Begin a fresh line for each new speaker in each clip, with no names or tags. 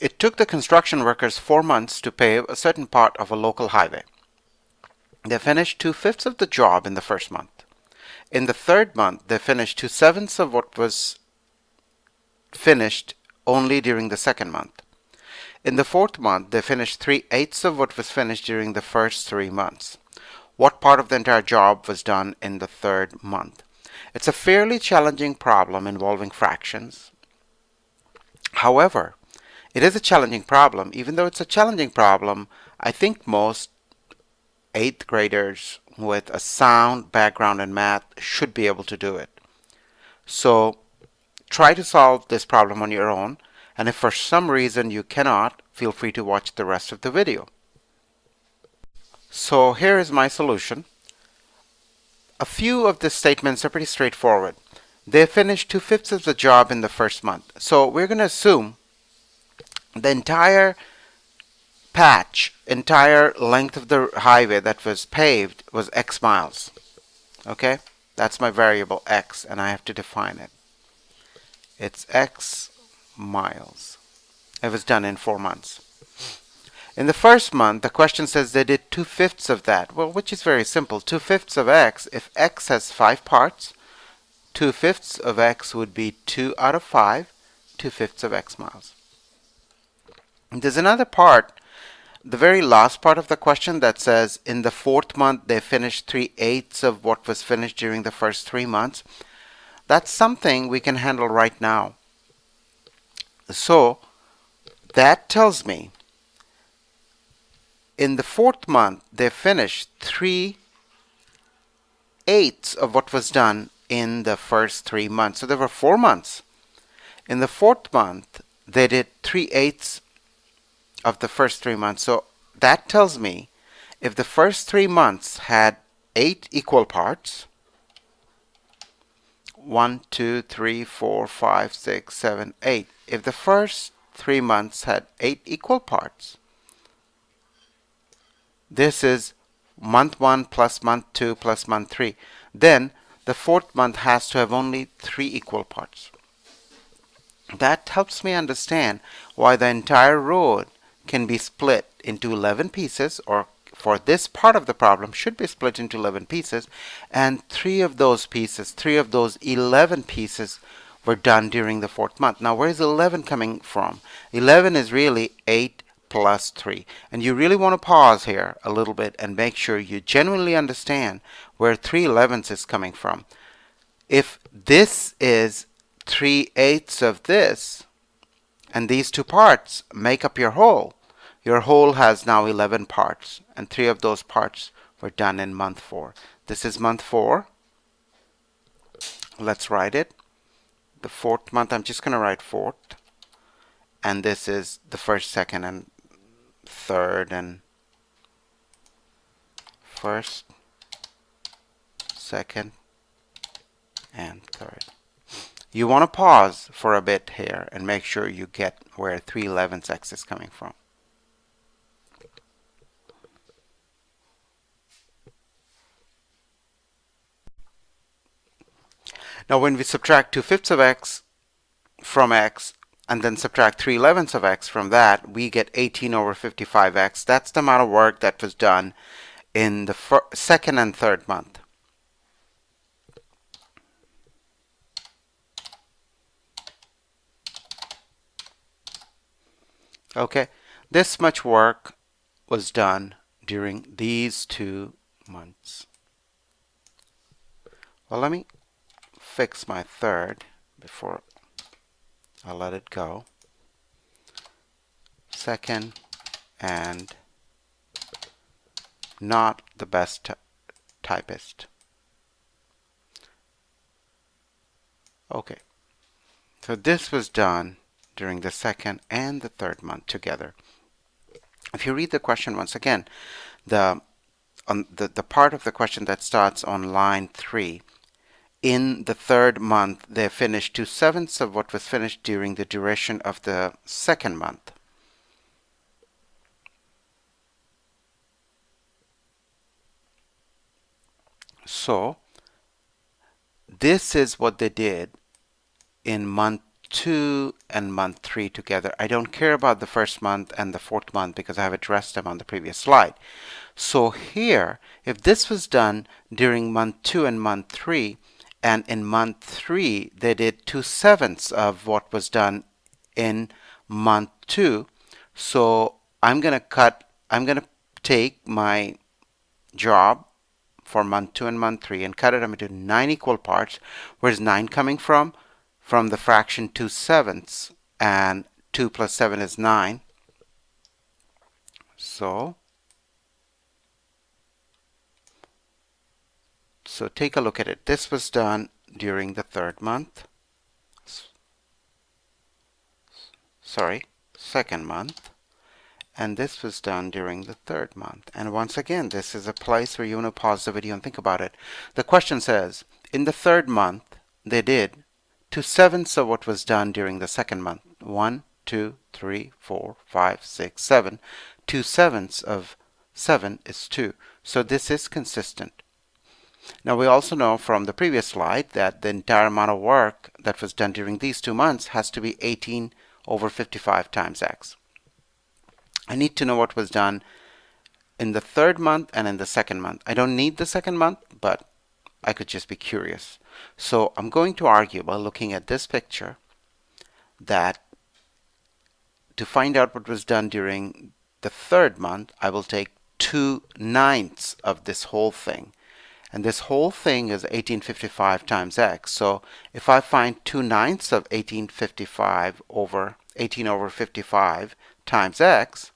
It took the construction workers 4 months to pave a certain part of a local highway. They finished 2/5 of the job in the first month. In the third month, they finished 2/7 of what was finished only during the second month. In the fourth month, they finished 3/8 of what was finished during the first 3 months. What part of the entire job was done in the third month? It's a fairly challenging problem involving fractions. However, it is a challenging problem. Even though it's a challenging problem, I think most 8th graders with a sound background in math should be able to do it. So try to solve this problem on your own, and if for some reason you cannot, feel free to watch the rest of the video. So here is my solution. A few of the statements are pretty straightforward. They finished 2/5 of the job in the first month. So we're going to assume the entire patch, entire length of the highway that was paved was X miles. Okay? That's my variable X, and I have to define it. It's X miles. It was done in 4 months. In the first month, the question says they did 2/5 of that. Well, which is very simple. 2/5 of X, if X has 5 parts, 2/5 of X would be 2 out of 5, 2/5 of X miles. And there's another part, the very last part of the question that says in the fourth month they finished 3/8 of what was finished during the first 3 months. That's something we can handle right now. So that tells me in the fourth month they finished 3/8 of what was done in the first 3 months. So there were 4 months. In the fourth month they did 3/8 of the first 3 months. So that tells me if the first 3 months had 8 equal parts, 1, 2, 3, 4, 5, 6, 7, 8. If the first 3 months had 8 equal parts, this is month 1 plus month 2 plus month 3. Then the fourth month has to have only 3 equal parts. That helps me understand why the entire road can be split into 11 pieces, or for this part of the problem should be split into 11 pieces, and 3 of those pieces, 3 of those 11 pieces were done during the fourth month. Now where is 11 coming from? 11 is really 8 plus 3. And you really want to pause here a little bit and make sure you genuinely understand where 3/11 is coming from. If this is 3/8 of this, and these two parts make up your whole has now 11 parts, and 3 of those parts were done in month 4. This is month 4. Let's write it. The fourth month, I'm just going to write fourth. And this is the first, second, and third, and first, second, and third. You want to pause for a bit here and make sure you get where 3/11 X is coming from. Now when we subtract 2/5 of X from X and then subtract 3/11 of X from that, we get 18 over 55X. That's the amount of work that was done in the second and third month. Okay, this much work was done during these 2 months. Well, let me fix my third before I let it go. Second, and not the best typist. Okay, so this was done during the second and the third month together. If you read the question once again, the part of the question that starts on line 3, in the third month they finished 2/7 of what was finished during the duration of the second month. So this is what they did in month 2 and month 3 together. I don't care about the first month and the fourth month because I have addressed them on the previous slide. So here, if this was done during month 2 and month 3, and in month 3 they did 2/7 of what was done in month 2, so I'm going to take my job for month 2 and month 3 and cut it into 9 equal parts. Where's 9 coming from? From the fraction 2/7, and 2 plus 7 is 9. So take a look at it. This was done during the third month. Sorry, second month. And this was done during the third month. And once again, this is a place where you want to pause the video and think about it. The question says, in the third month, they did 2/7 of what was done during the second month. 1, 2, 3, 4, 5, 6, 7. 2/7 of 7 is 2. So this is consistent. Now we also know from the previous slide that the entire amount of work that was done during these 2 months has to be 18 over 55 times x. I need to know what was done in the third month and in the second month. I don't need the second month, but I could just be curious. So I'm going to argue by looking at this picture that to find out what was done during the third month, I will take 2/9 of this whole thing. And this whole thing is 1855 times x. So if I find 2/9 of 1855 over 18 over 55 times x,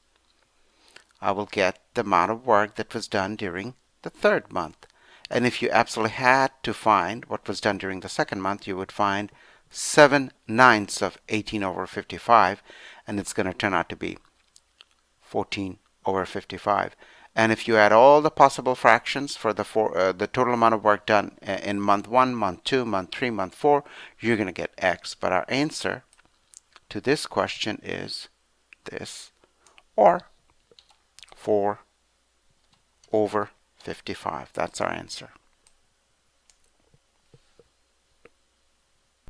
I will get the amount of work that was done during the third month. And if you absolutely had to find what was done during the second month, you would find 7/9 of 18 over 55, and it's going to turn out to be 14 over 55. And if you add all the possible fractions for the total amount of work done in month 1, month 2, month 3, month 4, you're going to get x. But our answer to this question is this, or 4 over 55. That's our answer.